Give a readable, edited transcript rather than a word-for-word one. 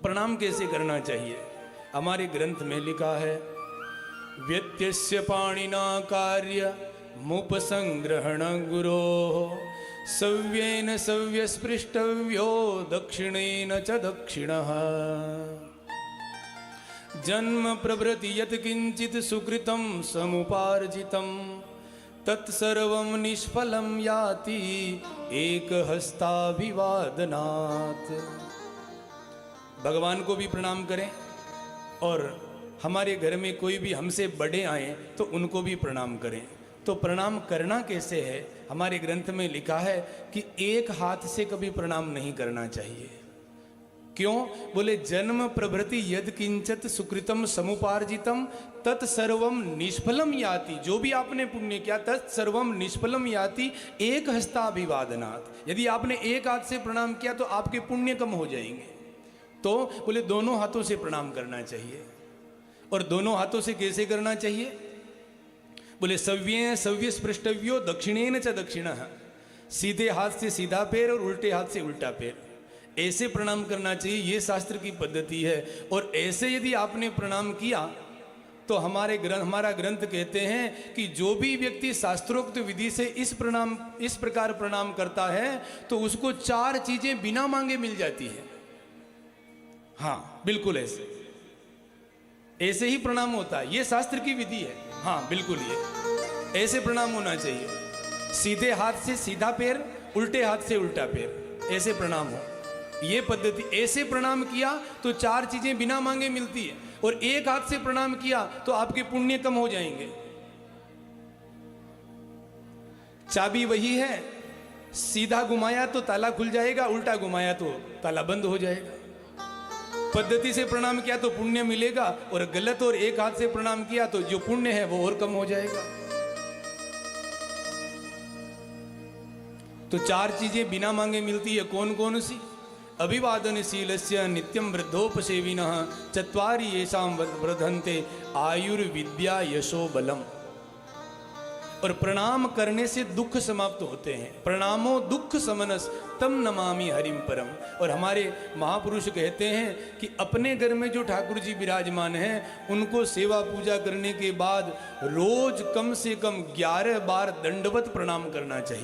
प्रणाम कैसे करना चाहिए? हमारे ग्रंथ में लिखा है, व्यत्यस्य पाणिना कार्य मुपसंग्रहण गुरो सव्येन सव्यस्पृष्टव्यो दक्षिणेन च दक्षिणः। जन्म प्रभृति यत् किंचित सुकृतं समुपार्जितं तत्सर्वं निष्फलं याति एकहस्ताभिवादनात्। भगवान को भी प्रणाम करें और हमारे घर में कोई भी हमसे बड़े आए तो उनको भी प्रणाम करें। तो प्रणाम करना कैसे है? हमारे ग्रंथ में लिखा है कि एक हाथ से कभी प्रणाम नहीं करना चाहिए। क्यों? बोले जन्म प्रभृति यद किंचित सुकृतम समुपार्जितम तत्सर्वम निष्फलम याति। जो भी आपने पुण्य किया तत्सर्वम निष्फलम याति एक हस्ताभिवादनात्। यदि आपने एक हाथ से प्रणाम किया तो आपके पुण्य कम हो जाएंगे। तो बोले दोनों हाथों से प्रणाम करना चाहिए। और दोनों हाथों से कैसे करना चाहिए? बोले सव्ये सव्य स्पृष्टव्यो दक्षिणेन च दक्षिणः। सीधे हाथ से सीधा पैर और उल्टे हाथ से उल्टा पैर, ऐसे प्रणाम करना चाहिए। ये शास्त्र की पद्धति है। और ऐसे यदि आपने प्रणाम किया तो हमारा ग्रंथ कहते हैं कि जो भी व्यक्ति शास्त्रोक्त विधि से इस प्रकार प्रणाम करता है तो उसको 4 चीजें बिना मांगे मिल जाती है। हाँ बिल्कुल ऐसे ही प्रणाम होता है। ये शास्त्र की विधि है। हाँ बिल्कुल ये ऐसे प्रणाम होना चाहिए। सीधे हाथ से सीधा पैर, उल्टे हाथ से उल्टा पैर, ऐसे प्रणाम हो। ये पद्धति, ऐसे प्रणाम किया तो 4 चीजें बिना मांगे मिलती है। और एक हाथ से प्रणाम किया तो आपके पुण्य कम हो जाएंगे। चाबी वही है, सीधा घुमाया तो ताला खुल जाएगा, उल्टा घुमाया तो ताला बंद हो जाएगा। पद्धति से प्रणाम किया तो पुण्य मिलेगा, और गलत और एक हाथ से प्रणाम किया तो जो पुण्य है वो और कम हो जाएगा। तो 4 चीजें बिना मांगे मिलती है। कौन कौन सी? अभिवादनशीलस्य नित्यं वृद्धोपसेविनः चत्वारि येषां वर्धन्ते आयुर्विद्या यशो बलम। और प्रणाम करने से दुख समाप्त होते हैं। प्रणामो दुख समनस तम नमामि हरिम परम। और हमारे महापुरुष कहते हैं कि अपने घर में जो ठाकुर जी विराजमान हैं उनको सेवा पूजा करने के बाद रोज कम से कम 11 बार दंडवत प्रणाम करना चाहिए।